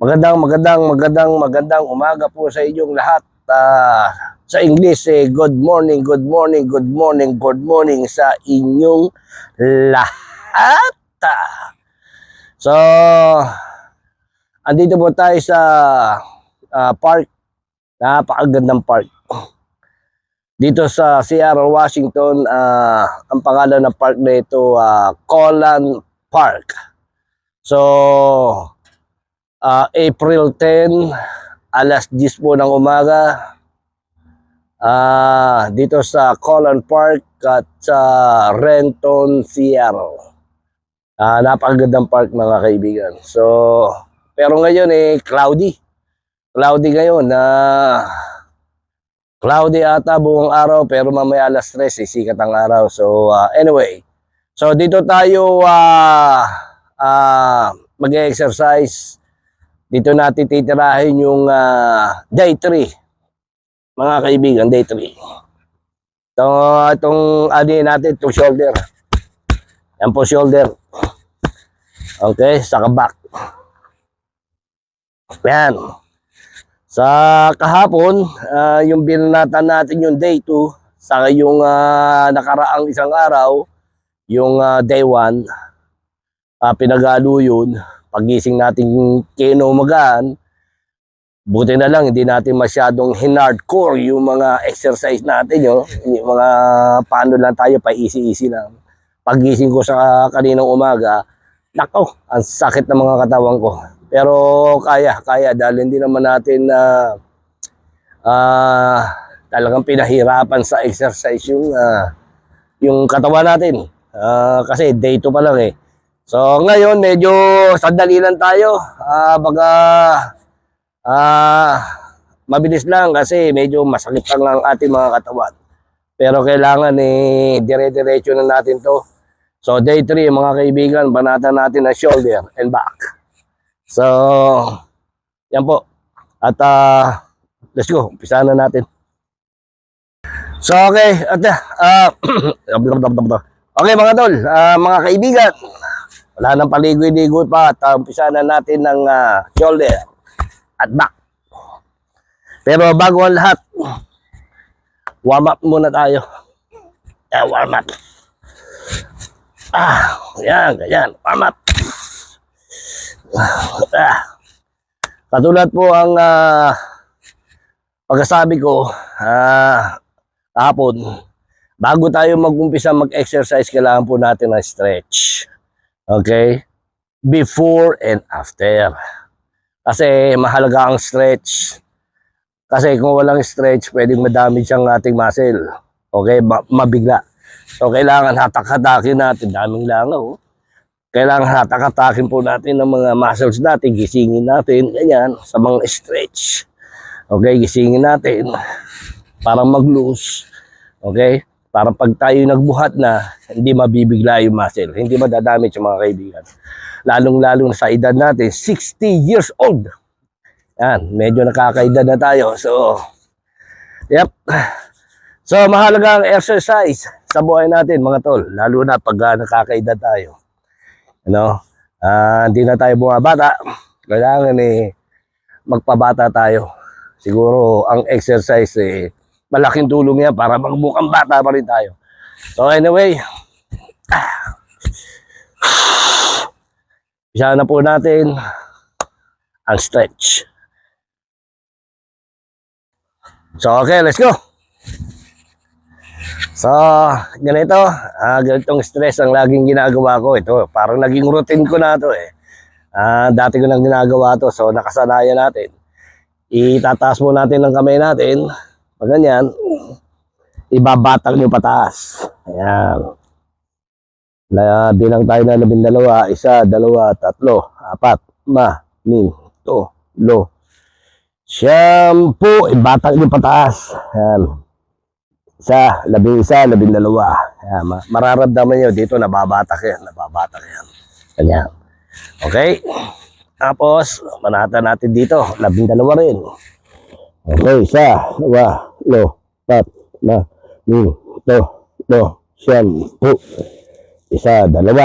Magandang umaga po sa inyong lahat. Sa English, good morning sa inyong lahat. So, andito po tayo sa park. Napakagandang park. Dito sa Seattle, Washington, ang pangalan ng park na ito, Collin Park. So, April 10, alas 10 po ng umaga, dito sa Collin Park at sa Renton, Seattle. Napakagandang park mga kaibigan. So, pero ngayon cloudy. Cloudy ngayon. Cloudy ata buong araw pero mamaya alas 3 sikat ang araw. So, anyway. So, dito tayo mag-exercise. Dito natin titirahin yung day 3. Mga kaibigan, day 3. Itong natin, itong shoulder. Yan po shoulder. Okay, saka back. Yan. Sa kahapon, yung binanatan natin yung day 2, saka yung nakaraang isang araw, yung day 1, pinagalo yun. Pagising natin kinumagaan, buti na lang hindi natin masyadong hinardcore yung mga exercise natin, yung mga paano lang tayo, pa easy lang. Pagising ko sa kaninang umaga, nako, ang sakit ng mga katawan ko. Pero kaya dahil hindi naman natin talagang pinahirapan sa exercise yung katawan natin. Kasi day 2 pa lang So ngayon medyo sandali lang tayo. Mabilis lang kasi medyo masakit lang ang ating mga katawan. Pero kailangan dire-diretso na natin to. So day 3 mga kaibigan, banatan natin ang shoulder and back. So yan po. At let's go, umpisahan na natin. So okay, okay mga tol, mga kaibigan. Wala nang paligoy-ligoy pa at umpisa na natin ng shoulder at back. Pero bago ang lahat, warm up muna tayo. Warm up. Ganyan, warm up. Katulad po ang pagkasabi ko kahapon, bago tayo mag-umpisa mag-exercise, kailangan po natin ng stretch. Okay? Before and after. Kasi mahalaga ang stretch. Kasi kung walang stretch, pwedeng madamage ang ating muscle. Okay? Mabigla. So, kailangan hatak-hatakin natin. Daming langaw. Kailangan hatak-hatakin po natin ng mga muscles natin. Gisingin natin. Ganyan. Sa mga stretch. Okay? Gisingin natin. Para mag-loose. Okay? Para pag tayo nagbuhat na, hindi mabibigla yung muscle. Hindi madadamage yung mga kaibigan. Lalong-lalo sa edad natin, 60 years old. Yan, medyo nakakaedad na tayo. So, yep. So, mahalaga ang exercise sa buhay natin, mga tol. Lalo na pag nakakaedad tayo. Hindi na tayo bumabata. Kailangan magpabata tayo. Siguro, ang exercise malaking tulong yan para magmukhang bata pa rin tayo. So anyway, isa na po natin ang stretch. So okay, let's go. So ganitong stress ang laging ginagawa ko. Ito, parang naging routine ko na ito dati ko nang ginagawa to, so nakasanayan natin. Itataas mo natin ng kamay natin. Pag ganyan, ibabatang nyo pataas. Ayan. Bilang tayo na 12, 1, 2, 3, 4, 5, 6, 7, 10, ibatang nyo pataas. Ayan. 1, 11, 12. Ayan. Mararamdaman nyo dito, nababatak yan. Ganyan. Okay. Tapos, manatan natin dito, 12 rin. Okay, 1, 2, 3, 4, 5, 6, 7, 8, 9, 10. 1, 2.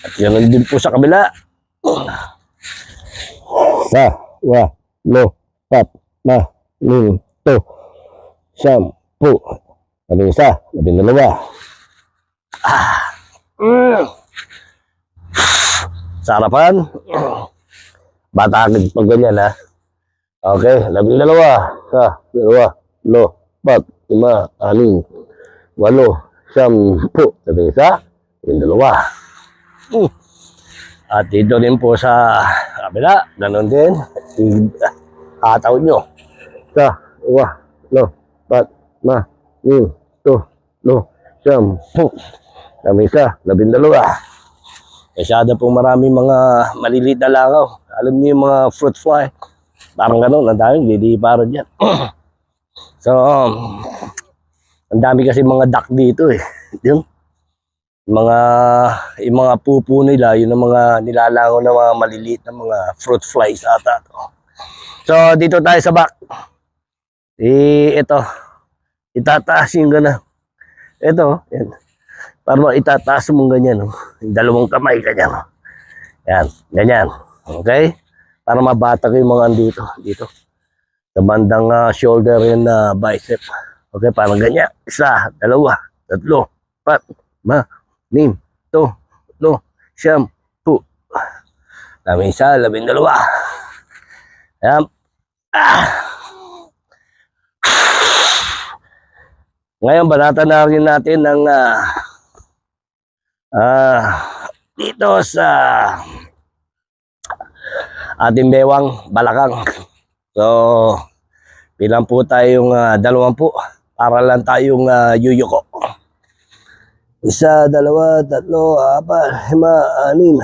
At yun din po sa kabila. Sa, wa, lo, pat, ma, lim, to, siyam, pu. Labing isa, labing dalawa. Sarapan. Batakid pag ganyan, ha. Okay, labing dalawa. Sa, dalawa, lo, pat, lima, anim, walo, siyam, pu. Labing isa, labing dalawa. At dito din po sa kabila, ganun din. Hataw nyo. Sa, dalawa, lo, pat, ma, lim, to, lo, siyam, pu. Labing isa, labing dalawa. Masyado pong maraming mga maliliit na langaw. Alam niyo yung mga fruit fly. Parang gano'n, ang daming liliparan dyan. So, ang dami kasi mga duck dito eh. Yung mga pupo nila, yun ang mga nilalangaw na mga maliliit na mga fruit flies ata. So, dito tayo sa back. Ito. Itataasin ko na. Ito, yan. Para itataas mo ganyan, no? Yung dalawang kamay, ganyan. No? Yan, ganyan. Okay? Para mabatag yung mga andito. Dito. Sa bandang shoulder and bicep. Okay, parang ganyan. Isa, dalawa, tatlo, pat, ma, lim, to, lo, siyam, pu. Labing isa, labing dalawa. Yan. Ngayon, banatan na rin natin ng dito sa ating bewang balakang. So, bilang po tayong 20 para lang tayong yuyuko. Isa, dalawa, tatlo, apat, lima, anim,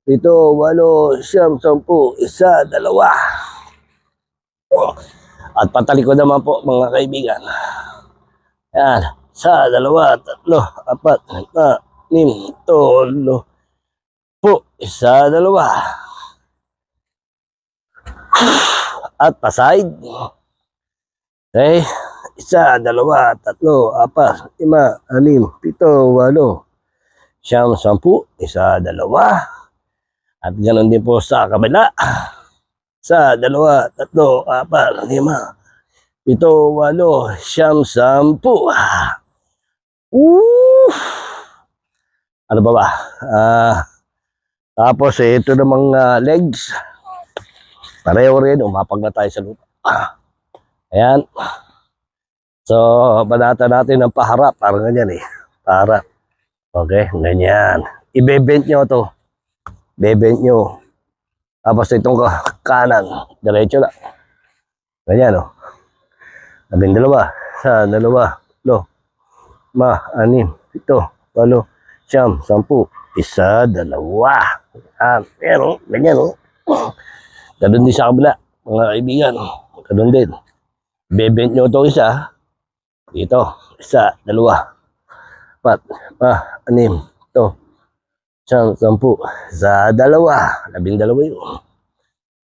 pito, walo, siyam, sampu, isa, dalawa. At patalikod naman po mga kaibigan. Yan, isa, dalawa, tatlo, apat, lima, anim, tolo, po, isa, dalawa. At paside. Okay. Isa, dalawa, tatlo, apat, lima, anim, pito, walo, siyam, sampu, isa, dalawa. At ganoon din po sa kabila. Isa, dalawa, tatlo, apat, lima, pito, walo, siyam, sampu. Ano ba ba? Tapos ito namang legs. Pareho rin, umapag na tayo sa lupa. Ayan. So, banata natin ng paharap. Parang ganyan eh. Paharap. Okay, ganyan. Ibebent nyo to. Bebent nyo. Tapos itong kanan. Diretso lang. Ganyan o. Labing dalawa. Sa dalawa. Lo. Ma. Anim. Pito. Walo. Siyam. Sampu. Isa. Dalawa. Pero, ganyan o. Ganun din sa kabila. Mga kaibigan. Ganun din. Bebent nyo to isa. Dito, isa, dalawa, apat, anim, to, siyam, sampu, sa dalawa, labing dalawa yun.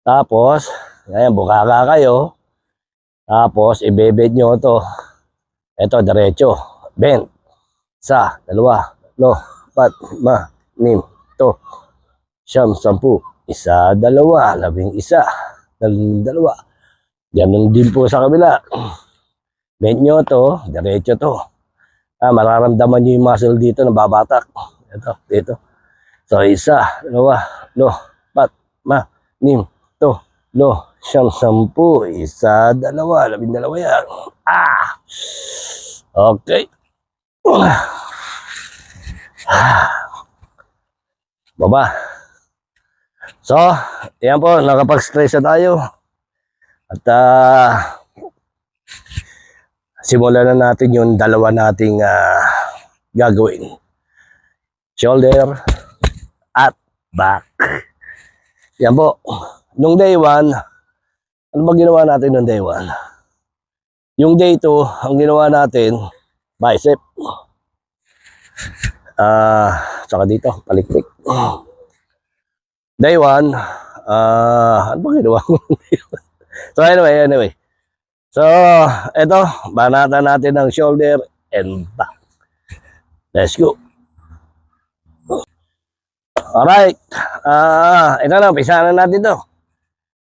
Tapos, ngayon, bukaka kayo. Tapos, ibebed nyo to. Ito, diretso. Bend. Sa, dalawa, lo, apat, anim, to, siyam, sampu, isa, dalawa, labing isa, labing dalawa. Ganun din po sa kabila. Bend nyo to, diretso to. Mararamdaman nyo yung muscle dito na babatak. Ito, dito. So, isa, dalawa, lo, pat, nim, to, lo, siyam, sampu, isa, dalawa, labing dalawa yan. Okay. Baba. So, yan po, nakapag-stress na tayo. At, simulan na natin yung dalawa nating gagawin. Shoulder at back. Yan po. Nung day 1, ano ba ginawa natin nung day 1? Yung day 2, ang ginawa natin, bicep. Saka dito, palikpik. Day 1, ano ba ginawa ko? So anyway. So, ito, banata natin ng shoulder and back. Let's go. Alright. Ito na, umpisa na natin to.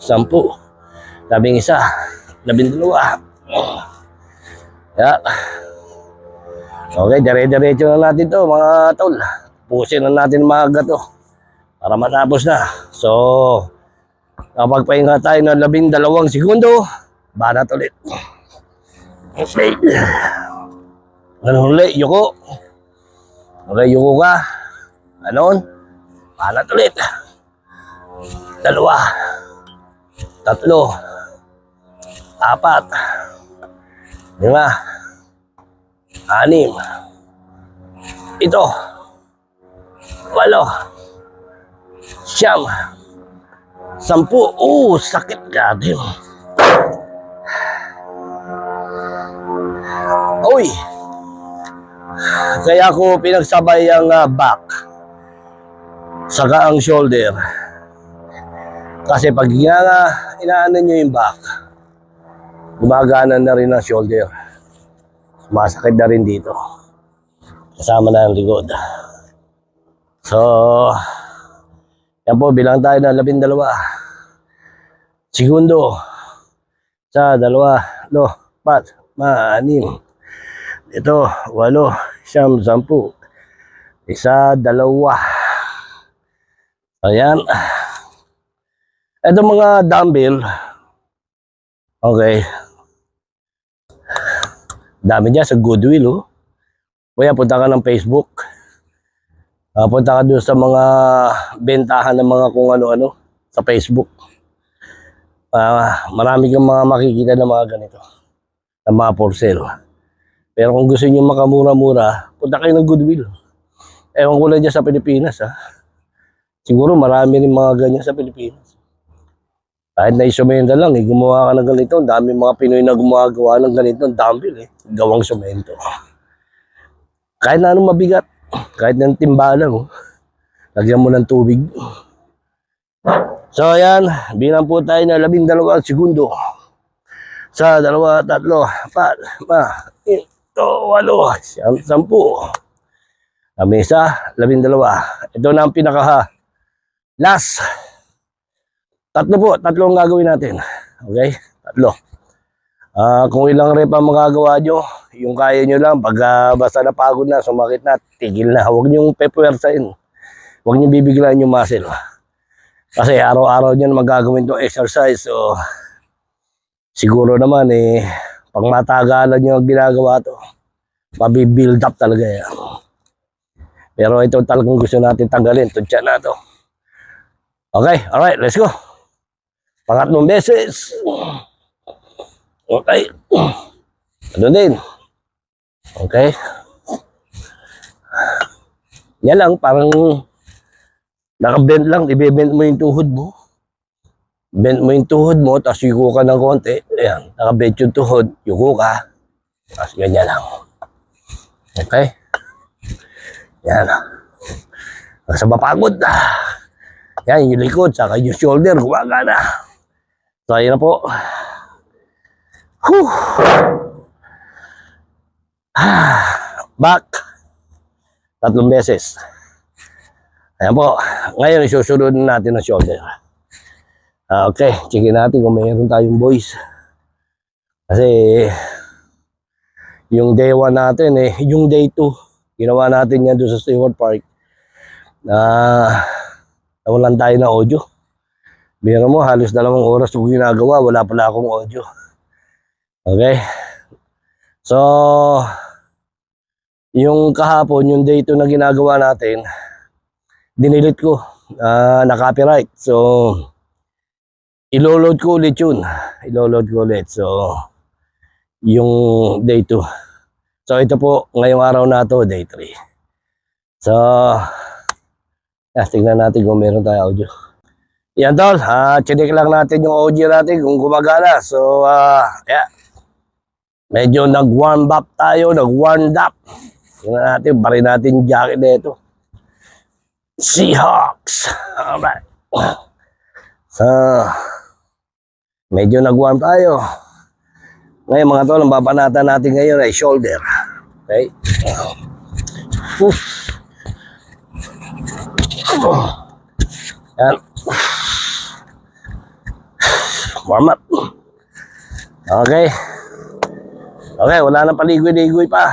sampu, 11, 12. Yan. Okay, dire-diretso na natin to mga tol. Pusin na natin maaga to para matapos na. So, kapag pahinga tayo ng 12 segundo, banat ulit. Okay. Ganun ulit, yuko. Okay, yuko ka. Ganon. Banat ulit. 2, 3, 4, 5, 6, 7, 8, 9, 10. Sakit gabi. Uy! Kaya ako pinagsabay ang back saka ang shoulder. Kasi pag inaano nyo yung back, gumagana na rin ang shoulder. Masakit na rin dito. Kasama na ang likod. So, yan po, bilang tayo ng 12 segundo. 1, 2, 3, 4, 5, 6, 7, 8, 9, 10, 1, 2. Ayan. Ito mga dumbbell. Okay. Dami dyan sa Goodwill, oh. Kuya, punta ka ng Facebook. Punta ka doon sa mga bentahan ng mga kung ano-ano sa Facebook. Marami kang mga makikita ng mga ganito. Ng mga for sale. Pero kung gusto niyo makamura-mura, punta kayo ng Goodwill. Ewan ko lang dyan sa Pilipinas, ha. Siguro marami rin mga ganyan sa Pilipinas. Kahit na isumenta lang, gumawa ka ng ganito. Ang dami mga Pinoy na gumagawa ng ganito, dumbbell, gawang sumento. Kahit na anong mabigat, kahit ng timbalang, lagyan mo ng tubig. So ayan, bilang po tayo na 12 segundo. 1, 2, 3, 4, 5, 6, 7, 8, 10. 11, 12. Ito na ang pinaka Last. Tatlo po. Tatlo ang gagawin natin. Okay? Tatlo. Kung ilang rep ang magagawa nyo, yung kaya nyo lang, pag basta napagod na, sumakit na, tigil na. Huwag nyo pepwersain. Huwag nyo bibiglaan yung muscle. Kasi araw-araw nyo na magagawin itong exercise. So, siguro naman pag matagalan nyo ang ginagawa to, mabibuild up talaga yan. Pero ito talagang gusto natin tanggalin. Ito tiyan na to. Okay, alright, let's go. Pangatlong beses. Okay. Ano din. Okay. Yan lang, parang nakabend lang. Ibebend mo yung tuhod mo. Bend mo yung tuhod mo, tapos yuko ka ng konti. Ayan, nakabend yung tuhod, yuko ka. Tapos ganyan lang. Okay. Yan. Sa mapagod. Yan, yung likod, saka yung shoulder, gumagana. So, ayan na po. Whew. Back. 3 beses. Ayan po. Ngayon, isusunod natin ang shoulder. Okay, checkin natin kung mayroon tayong boys. Kasi, yung day 1 natin yung day 2, ginawa natin yan doon sa Stewart Park. Nawalan tayo ng audio. Biro mo, halos 2 oras kung ginagawa, wala pala akong audio. Okay? So, yung kahapon, yung day 2 na ginagawa natin, dinilit ko, na-copyright. So, ilo-load ko ulit yun. Ilo-load ko ulit. So, yung day 2. So, ito po, ngayong araw na to, day 3. So, tignan natin kung meron tayo audio. Yan tol, chinik lang natin yung audio natin kung gumagana. So, yeah. Medyo nag-warm up tayo, nag-warmed up. Tingnan natin, bari natin yung jacket nito. Seahawks. Alright. So, medyo nag-warm tayo. Ngayon mga tol, ang babanatan natin ngayon ay shoulder. Okay? Yan. Warm up. Okay. Okay, wala na paligoy-ligoy pa.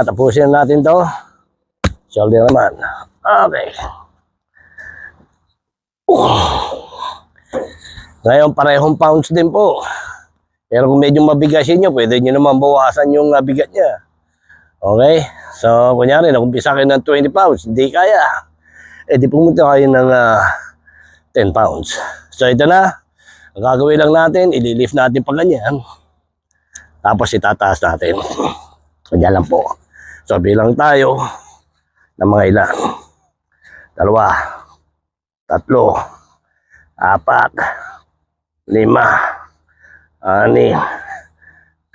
Tapusin natin to. Shoulder naman. Okay. Ngayon, parehong pounds din po. Pero kung medyo mabigasin nyo, pwede nyo naman bawasan yung bigat niya. Okay? So, kunyari, nakumpisa kayo ng 20 pounds, hindi kaya. Di pumunta kayo ng 10 pounds. So, ito na. Ang gagawin lang natin, ililift natin pa ganyan. Tapos itataas natin. Kanya lang po. So, bilang tayo ng mga ilan. 2, 3, 4, 5, 6, 7, 8, 9, 10, 1, 2, 3, 4.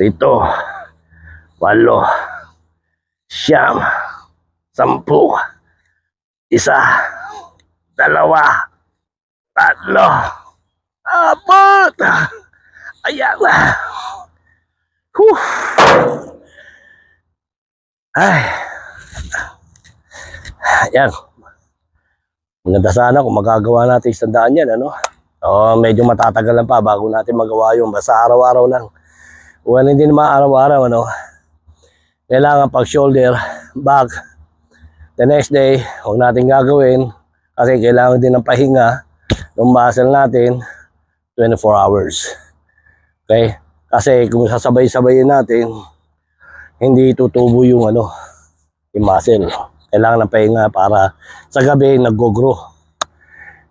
Ayan na. Whew. Ay. Ayan. Maganda sana kung magagawa natin 100 yan, ano? Medyo matatagalan pa bago natin magawa yun. Basta araw-araw lang. Well, hindi naman araw-araw, ano? Kailangan pag shoulder, back, the next day, huwag natin gagawin. Kasi kailangan din ng pahinga ng muscle natin 24 hours. Okay? Kasi kung sasabay-sabayin natin, hindi tutubo yung yung muscle. Kailangan ng pahinga para sa gabi nag-grow.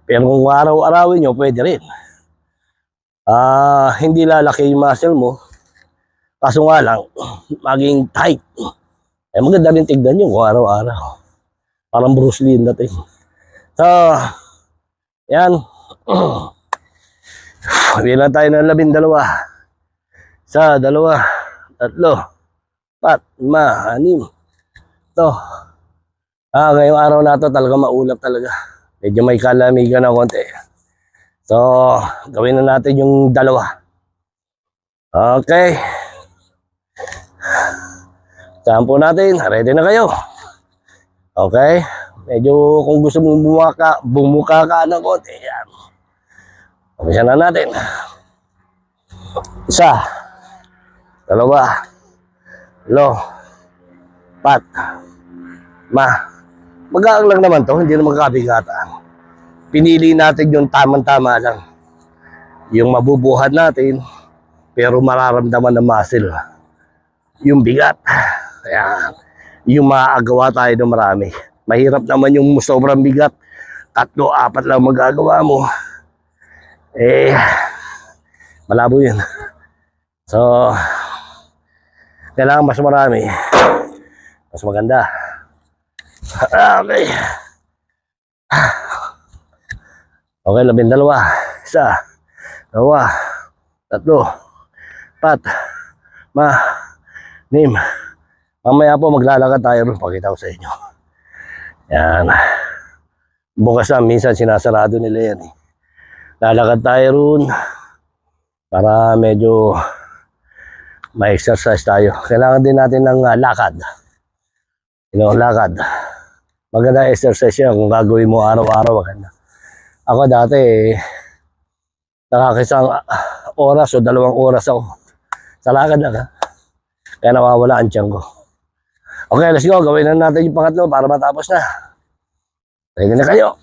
Pero kung araw-arawin nyo, pwede rin. Hindi lalaki yung muscle mo. Kaso nga lang, maging tight. Maganda rin tignan nyo kung araw-araw. Parang Bruce Lee natin. So, yan. Bilang tayo ng 12. 1, 2, 3, 4, 5, 6. Ito. Ngayong araw na to talaga maulap talaga. Medyo may kalamigan na konti. So, gawin na natin yung 2. Okay. Sampo natin. Ready na kayo? Okay. Medyo kung gusto mong bumuka ka ng konti, yan. Umpisan na natin. Isa, dalawa, lo, pat, ma. Magaang lang naman to, hindi naman kabigatan. Pinili natin yung tamang-tama lang. Yung mabubuhat natin, pero mararamdaman ng muscle. Yung bigat. Ayan. Yung maaagawa tayo ng marami. Mahirap naman yung sobrang bigat. 3, 4 lang magagawa mo. Malabo yun. So, kailangan mas marami. Mas maganda. Okay. Okay, 12. 1, 2, 3, 4, 5, 6. Mamaya po maglalakad tayo rin. Pakita ko sa inyo. Yan. Bukas na, minsan sinasarado nila yan. Lalakad tayo rin para medyo ma-exercise tayo. Kailangan din natin ng lakad. Lakad. Maganda exercise yan kung gagawin mo araw-araw. Maganda. Ako dati, nakakisang oras o 2 oras ako. Sa lakad lang ha. Kaya nawawala ang tiyan ko. Okay, let's go. Gawin na natin yung pangatlo para matapos na. Ready na kayo.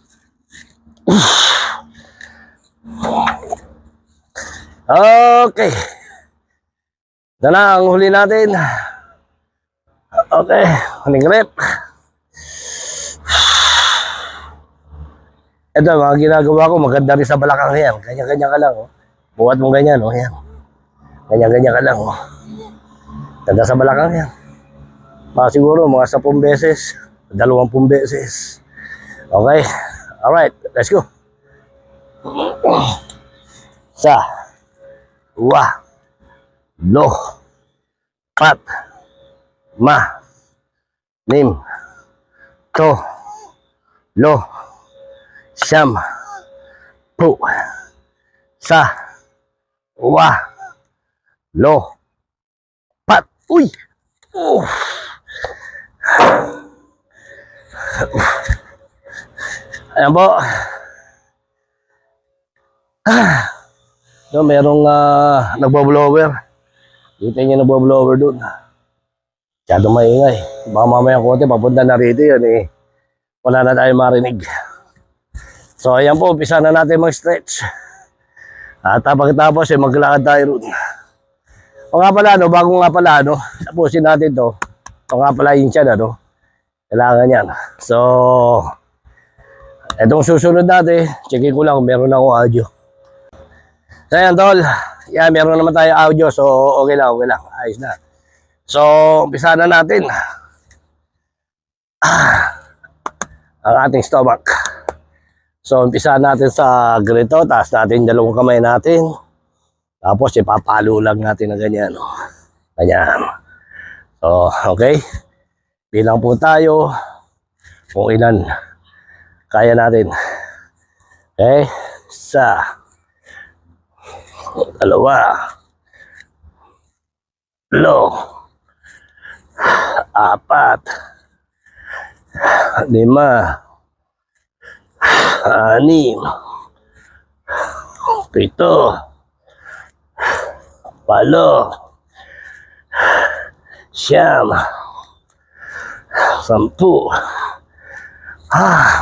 Okay. Ito na ang huli natin. Okay, huling rep. Ito, mga ginagawa ko, maganda rin sa balakang yan. Ganyan-ganyan ka lang. Oh. Buhat mong ganyan. Oh, yan. Ganyan-ganyan ka lang. Oh. Ganda sa balakang yan. Siguro mga 10 beses, 20 beses. Okay. Alright, let's go. Sa. Wa. Lo. Pat. Ma. Nim. To. Lo. Siyam. Pu. Sa. Wa. Lo. Pat. Uy! Ayan po. So, merong nagbo-blower. Dito niya nagbo-blower doon. Masyadong maingay. Baka mamaya konti, papunta na rito yan eh. Wala na tayo marinig. So, ayan po. Umpisa na natin mag-stretch. At pagkatapos, maglakad tayo ron. O nga pala, no, bago nga pala, no, tapusin natin to. O nga pala yun siya, no. Kailangan yan. So, etong susunod natin, checkin ko lang kung meron akong audio. So, ayan, tol. Yan, meron naman tayo audio. So, okay lang, okay lang. Ayos na. So, umpisa na natin. Ang ating stomach. So, umpisa natin sa ganito. Taas natin 2 kamay natin. Tapos, ipapalo lang natin na ganyan. Ganyan. So, okay. Bilang po tayo kung ilan kaya natin. Okay. 1, 2, 3, 4, 5, 6, 7, 8, 9, 10.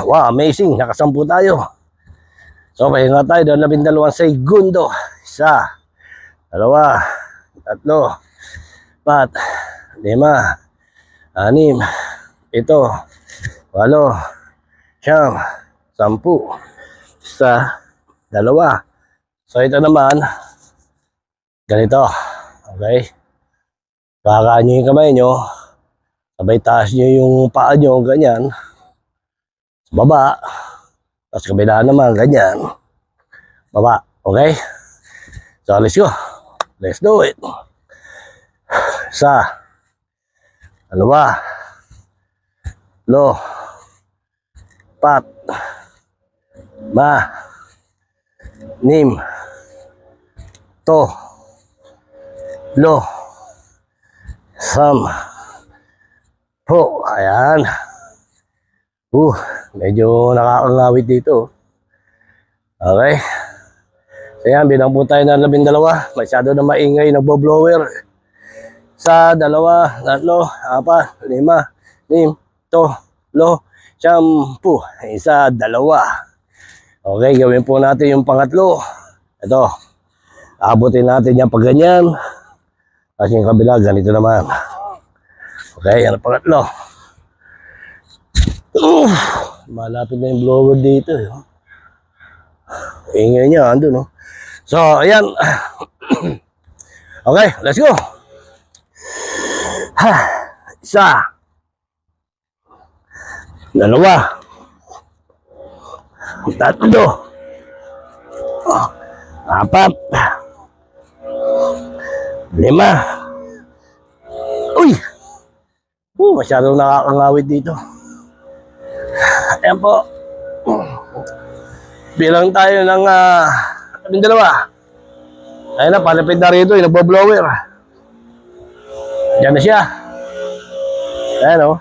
Wow, amazing. Nakasampu tayo. So, pahinga tayo doon 12 segundo. 1, 2, 3, 4, 5, 6, 7, 8, 9, 10. Isa, 2. So, ito naman, ganito. Okay? Kakaan nyo yung kamay nyo. Sabay taas nyo yung paa nyo, ganyan. Sa baba. Tapos kabila naman, ganyan. Baba. Okay? So, let's go. Let's do it. 1, 2, 3, 4, 5, 6, 7, 8, 9, 10. Ayan. Uh, Medyo nakakangawit dito. Okay. So yan, bilang po tayo ng 12. Masyado na maingay, nagbo-blower. Sa 2, 3, 4, 5, 6, 7, 10. Isa, 2. Okay, gawin po natin yung pangatlo. Ito. Abutin natin yan pag ganyan. Kasi yung kabila, ganito naman. Okay, yan ang pangatlo. Malapit na yung blower dito. Ingay niya, andun, no? So, ayan. Okay, let's go. Isa. 2. 3. 4. 5. Uy! Masyadong nakakangawit dito. Ayan po. Bilang tayo ng 12. Ayun na, palapit na rito, yung nagbo-blower. Diyan na siya. Ayan o.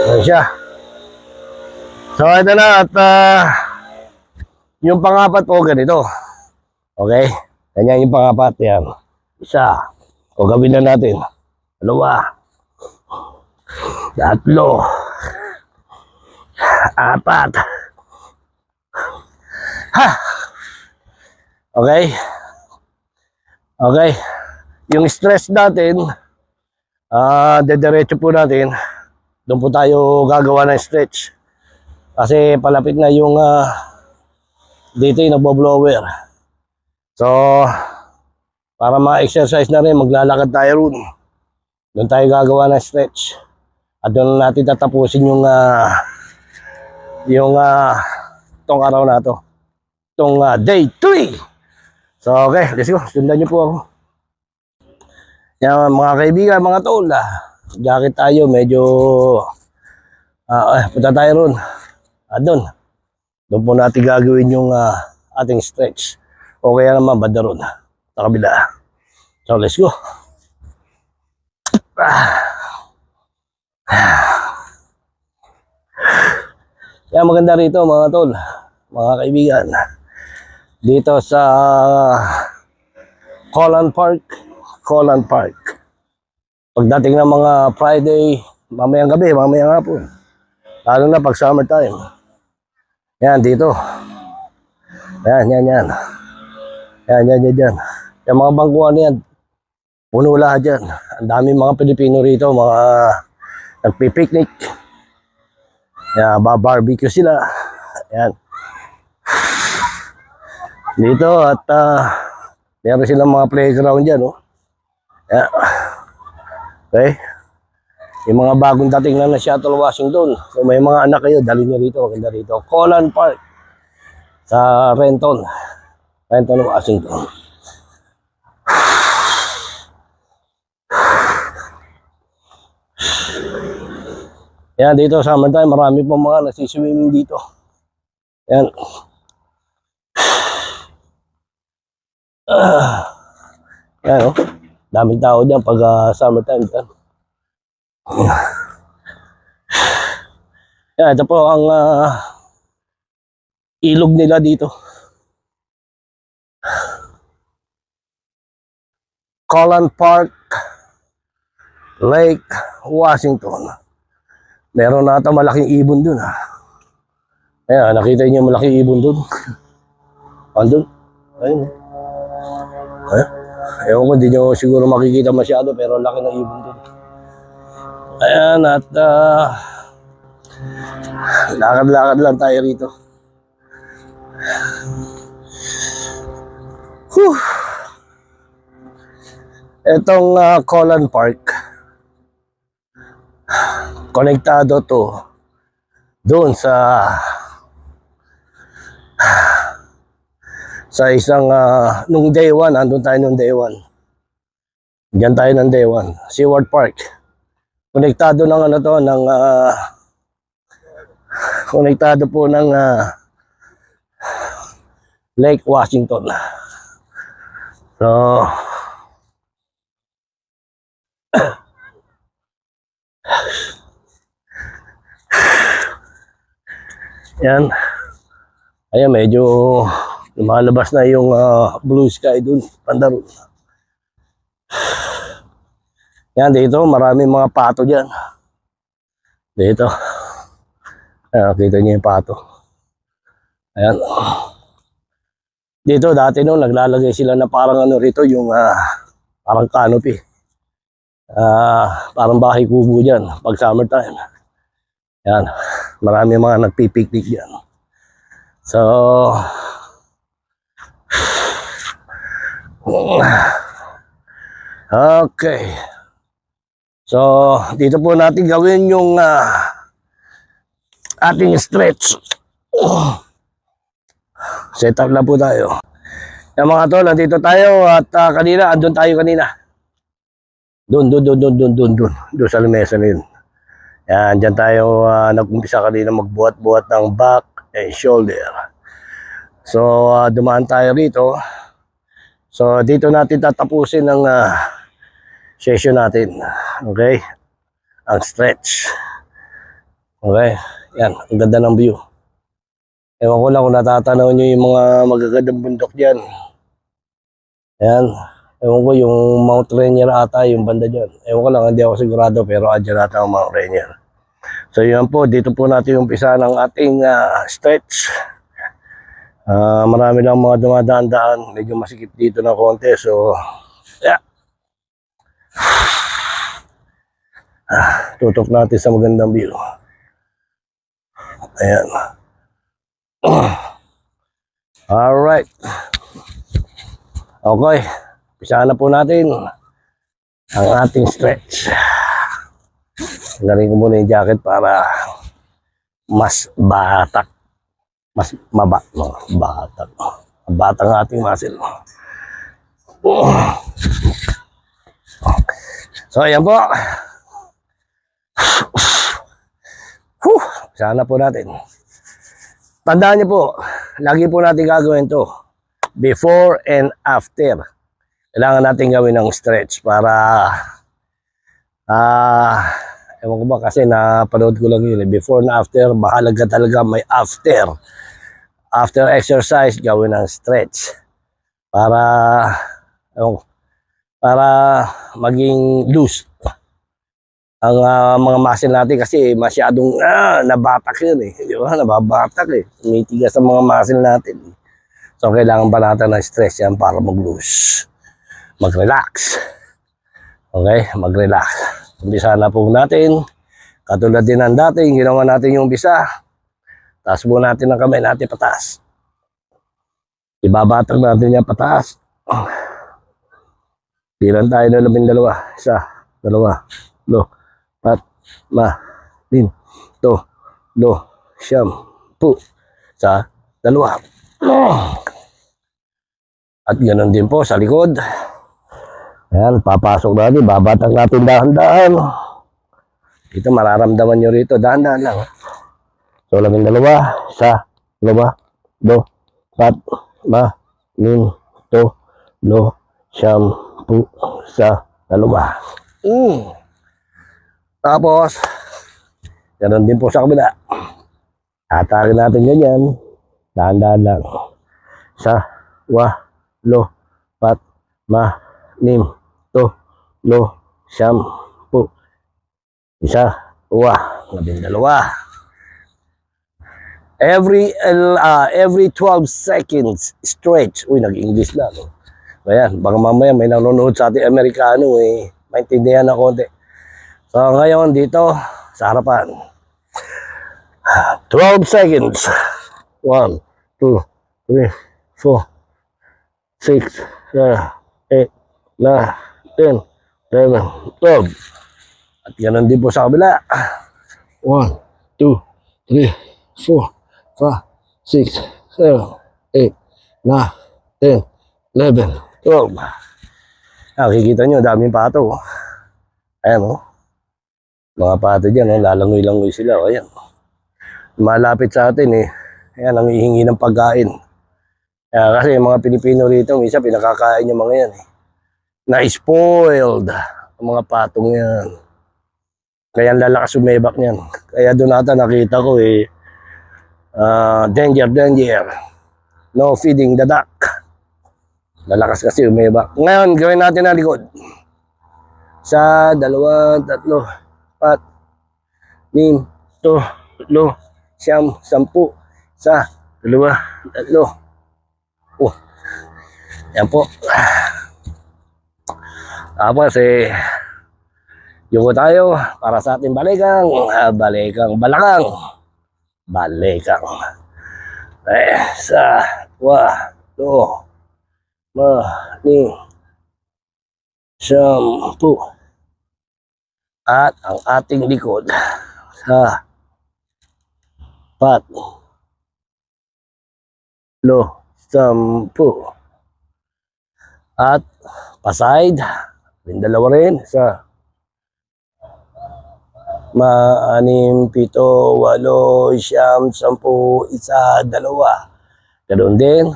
Ayan siya. So, ito na at yung pangapat po ganito. Okay? Ganyan yung pangapat. Yan. Isa. O gawin na natin. 2. 3. 4. Okay. Okay. Yung stress natin, dediretso po natin. Doon po tayo gagawa ng stretch. Kasi palapit na yung dito yung nagbo-blower. So, para ma-exercise na rin, maglalakad tayo ron. Doon tayo gagawa ng stretch. At doon natin tatapusin yung tong araw na to. Tong day 3. So, okay, let's go. Sundan niyo po ako. Yan, mga kaibigan, mga tol. Jacket tayo, medyo punta tayo ron. Doon. Doon po natin gagawin yung ating stretch. O kaya naman, banda ron. Sa kabila. So, let's go. Yan, maganda rito mga tol, mga kaibigan. Dito sa Colon Park. Pagdating ng mga Friday, mamayang gabi, mamayang hapon. Lalo na pag summer time. Yan, dito. Yan. Yan. Yung mga bangkuan yan, puno lahat dyan. Ang daming mga Pilipino rito, mga nagpipiknik. Yan, barbecue sila. Yan. Dito at meron silang mga playground dyan, oh. Yan. Okay. Yung mga bagong dating na Seattle, Washington. So may mga anak kayo, dali nyo rito, maganda rito. Colon Park sa Renton, Washington. Yan, dito sa summertime, marami pong mga nagsiswimming dito. Yan. Yan, oh. Daming tao dyan pag summertime. Yan, ito po ang ilog nila dito. Colon Park, Lake Washington. Meron na ata malaking ibon dun. Ayan, nakita niyo malaking ibon dun. Andun. Ayun. Ewan ko, hindi nyo siguro makikita masyado, pero laki ng ibon dun. Ayan, at lakad-lakad lang tayo rito. Itong Colon Park, konektado to doon sa isang nung day 1, andun tayo nung day 1. Diyan tayo ng day 1, Seward Park. Konektado ng ano to, ng konektado po ng Lake Washington. So Yan. Ayan, medyo lumalabas na yung blue sky dun. Banda ron. Yan, dito, maraming mga pato dyan. Dito. Ayan, kita niyo yung pato. Ayan. Dito, dati nung naglalagay sila na parang ano rito, yung parang canopy. Parang bahay kubo dyan pag summertime. Yan. Marami mga nagpipiknik dyan. So, okay. So, dito po natin gawin yung ating stretch. Set up na po tayo. Yan mga tol, nandito tayo at kanina, andun tayo kanina. Doon sa lamesa na yun. Yan, dyan tayo nag-umpisa kanina magbuhat-buhat ng back and shoulder. So, dumaan tayo rito. So, dito natin tatapusin ang session natin. Okay? Ang stretch. Okay? Yan, ang ganda ng view. Ewan ko lang kung natatanaw nyo yung mga magagandang bundok dyan. Yan. Ewan ko yung Mount Rainier ata, yung banda dyan. Ewan ko lang, hindi ako sigurado, pero andyan ata ang Mount Rainier. So yun po, dito po natin umpisa ng ating stretch. Marami lang mga dumadaan-daan. Medyo masikip dito na konti. So, yeah. Tutok natin sa magandang view. Ayan. Alright. Okay. Umpisa na po natin ang ating stretch. Narin ko muna yung jacket para mas batak. Mas batak. Batak ang ating muscle. So, ayan po. Sana po natin. Tandaan niyo po, lagi po natin gagawin to. Before and after. Kailangan natin gawin ng stretch para ewan ko ba kasi napanood ko lang yun. Before and after, mahalaga talaga may after. After exercise, gawin ng stretch. Para maging loose ang mga muscle natin kasi masyadong nabatak yun eh. Di ba? Nababatak eh. Umitigas ang mga muscle natin. So, kailangan ba natin ng stretch yan para mag-loose. Mag-relax. Okay? Mag-relax. Umpisa na po natin. Katulad din ng dating, ginawa natin yung umpisa. Taas po natin ang kamay natin pataas. Ibabatak natin yan pataas. Bilang tayo na 12. 1, 2, 3, 4, 5, 6, 7, 8, sa 2. At ganoon din po sa likod. Ayan, papasok natin, babatak natin dahan-dahan. Ito mararamdaman nyo rito, dahan-dahan lang. So, 12, 1, 2, 3, 4, 5, 6, 7, 8, sa 2. Tapos, ganoon din po sa kabila. Atakin natin ganyan. Dahan-dahan lang. 1, 2, 3, 4, 5, 6, 7, 8, 12. Every 12 seconds stretch. Uy, nag-English na. No? Ayan, baka mamaya may nanonood sa ating Amerikano eh. Maintindihan na konti. So, ngayon dito, sa harapan. 12 seconds. 1, 2, 3, 4, 6, 7, 8, 9, 10, 11, 12. At ganoon din po sa kabila. 1, 2, 3, 4, 5, 6, 7, 8, 9, 10, 11, 12. Nakikita nyo, daming pato. Ayan o. Mga pato dyan, lalangoy-langoy sila. Ayan. Malapit sa atin eh. Ayan, ang hihingi ng pagkain. Kasi yung mga Pilipino rito, minsan pinakakain yung mga yan eh. Na-spoiled ang mga patong yan. Kaya ang lalakas umebak niyan. Kaya doon ata nakita ko eh, Danger, danger. No feeding the duck. Lalakas kasi umeba. Ngayon, gawin natin ang likod. Sa, dalawa, tatlo, apat, lim, to, tatlo, siyam, sampu. Sa, dalawa, tatlo. Oh, yan po. Tapos yuko tayo para sa ating balikang, balakang. Balikang. Sa, dalawa, to, lim, sampu. At ang ating likod sa pat, sampu. At paside, yung dalawa rin sa 6, 7, 8, 9, 10, 1, 2. Ganoon din.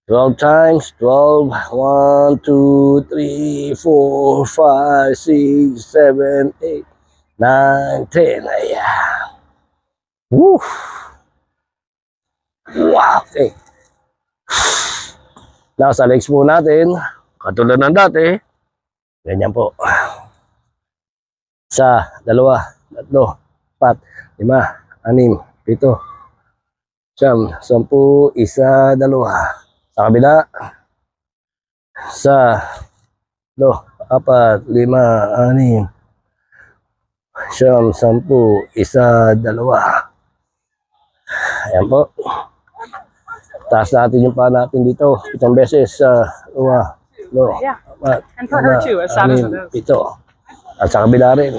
12 times, 12, 1, 2, 3, 4, 5, 6, 7, 8, 9, 10. Ayan. Woo! Wow! Okay. Now, sa legs po natin, katulad ng dati, ganyan po. Sa, dalawa, tatlo, 4, 5, 6, 7, 9, 10, 1, 2. Sa kabila. Sa, 2, 4, 5, 6, 7, 10, 1, 2. Ayan po. Taas natin yung paa natin dito. 7 beses. Sa, 2, 4, 5, 6, 7. At sa kabila rin.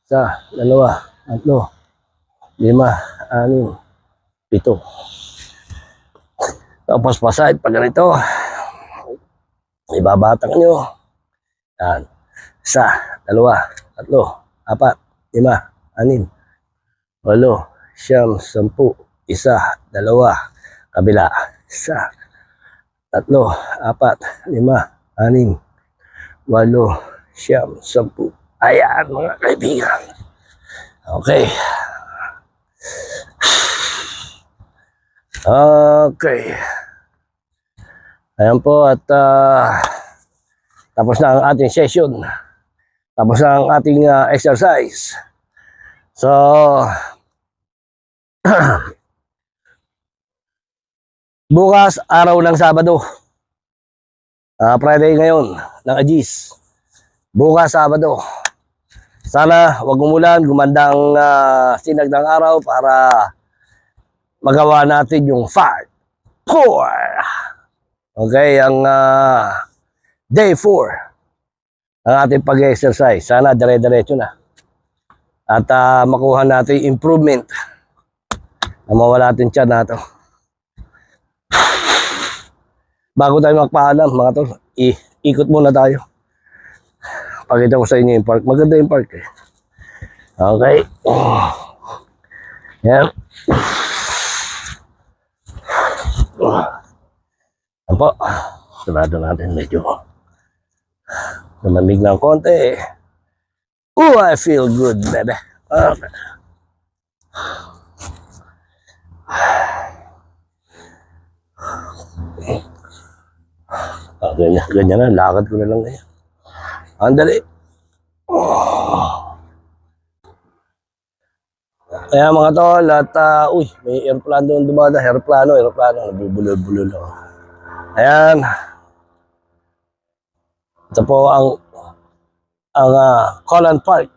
Sa, 2, 3, 4, 5, 6, 7. Tapos paside pag ganito. Ibabatang nyo. Yan. Sa, 2, 3, 4, 5, 6, 7, 8, 9, 10, 11, 12. Kabila. Sa, 3, 4, 5, 6, 7, 8, 9, 10. Ayan mga kaibigan. Okay. Okay. Ayan po at tapos na ang ating session. Tapos na ang ating exercise. So, bukas, araw ng Sabado. Friday ngayon, ng Agis. Bukas, Sabado. Sana wag umulan, gumanda ang sinag ng araw para magawa natin yung 5, 4. Okay, ang day 4 ang ating pag-exercise. Sana dire-diretso na. At makuha natin improvement na mawala natin tiyan na ito. Bago tayo magpaalam, mga tol, ikot muna tayo. Pakita ko sa inyo yung park. Maganda yung park eh. Okay. Yan. Yan po. Sarado natin medyo namamig ng konti. Oh, I feel good, baby. Okay. Ganyan na. Lakad ko na lang ngayon. Andali. Kaya mga tol, at uy, may airplane doon dumada. Aeroplano, nabubulol-bulol ako. Ayan. Ito po ang Colon Park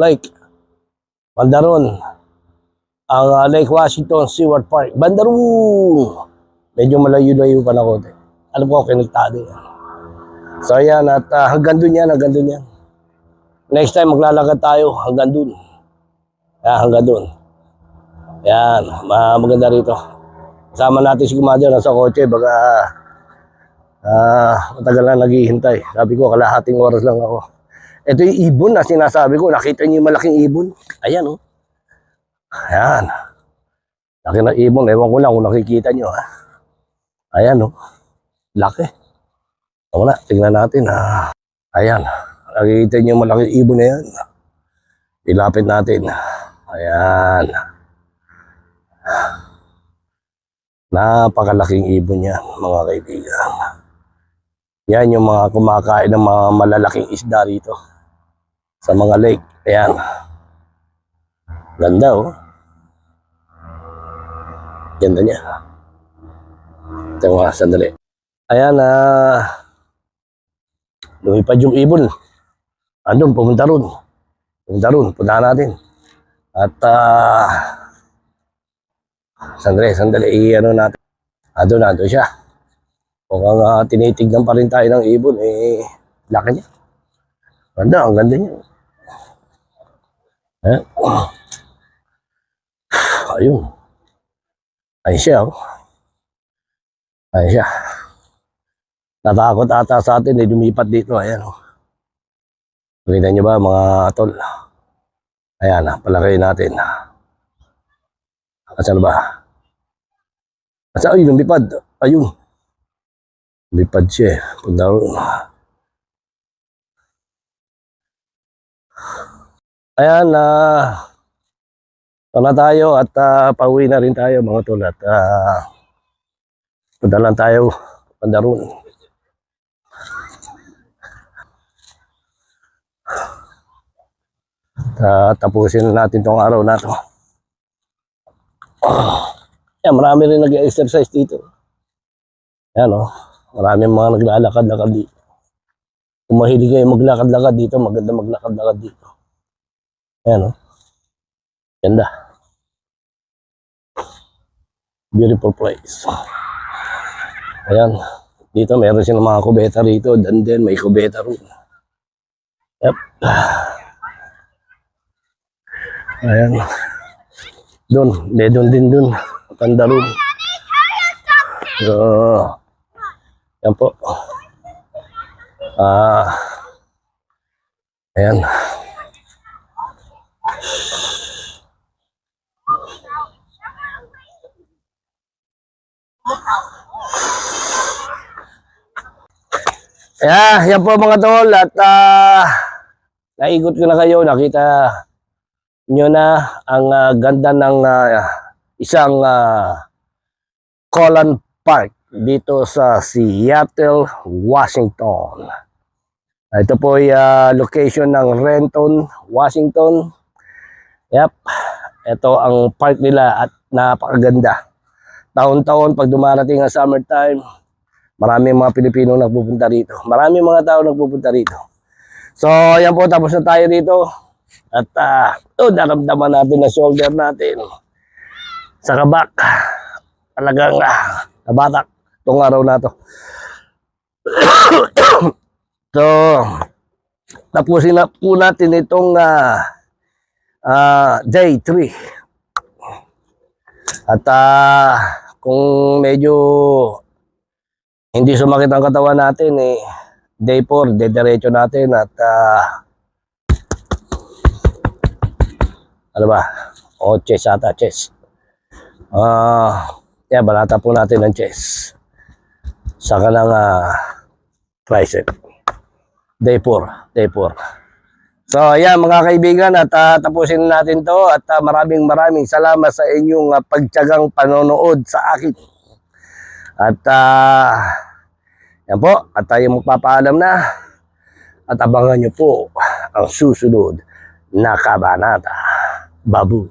Lake. Bandaron. Ang Lake Washington Seward Park. Bandaron. Medyo malayo-layo pa na konti. Alam ko, kiniktado yan. So ayan, at hanggang dun yan. Next time maglalakad tayo hanggang dun. Hanggang dun. Yan, maganda rito. Kasama natin si Kumadyo nasa kotse, baka matagal na naghihintay. Sabi ko, kalahating oras lang ako. Ito yung ibon na sinasabi ko. Nakita niyo yung malaking ibon? Ayan, oh. Ayan. Laki na ibon. Ewan ko lang kung nakikita niyo, ha. Ayan, oh. Laki. Wala, tingnan natin, ha. Ayan. Nakikita niyo yung malaking ibon na yan. Ilapit natin. Ayan. Napakalaking ibon yan, mga kaibigan. Yan yung mga kumakain ng mga malalaking isda rito sa mga lake. Ayan. Ganda oh. Ganda niya. Ito nga, sandali. Ayan lumipad yung ibon. Andun, pumunta ron. Puntahan natin. At sandali, i-ano natin. Andun siya. Mukhang tinitignan pa rin tayo ng ibon, laki niya. Ang ganda niya. Ayun. Ayun siya, oh. Ayun siya. Natakot ata sa atin, lumipat dito. Ayan, oh. Nakita niyo ba, mga tol? Ayan, palagay natin. Asan ba? Ay, lumipad. Ayun. Lumipad siya. Punta ron. Ayan, na tayo at pauwi na rin tayo, mga tol. At punta lang tayo. Punta ron. Tapusin natin tong araw na to. Yan, marami rin nag-exercise dito. Yan oh, maraming mga naglalakad-lakad dito. Kung mahilig kayo maglakad-lakad dito, maganda maglakad-lakad dito. Yan oh. Ganda. Beautiful place. Ayan. Dito meron silang mga kubeta rito. Dan din may kubeta rin. Yep. Ayan. Doon din. Tanda rin. So, yan po. Ayan. Yan po mga tol. At naikot ko na kayo. Nakita nyo na ang ganda ng isang Colon Park dito sa Seattle, Washington. Ito po ay location ng Renton, Washington. Yep. Ito ang park nila at napakaganda. Taon-taon pag dumarating ang summertime, maraming mga Pilipino nagpupunta rito. Maraming mga tao nagpupunta rito. So, yan po, tapos na tayo dito. At naramdaman natin na shoulder natin sa kabak. Talagang nabatak itong araw na to. So, tapusin na po natin itong day 3. At kung medyo hindi sumakit ang katawan natin, day 4, dediretso natin at ano ba? Chest ata, chest. Balata po natin ang chest. Saka ng tricep. Day 4. So, ayan mga kaibigan, at tapusin natin to at maraming salamat sa inyong pagtiyagang panonood sa akin. At yan po, at tayo magpapaalam na at abangan nyo po ang susunod na kabanata. Babu.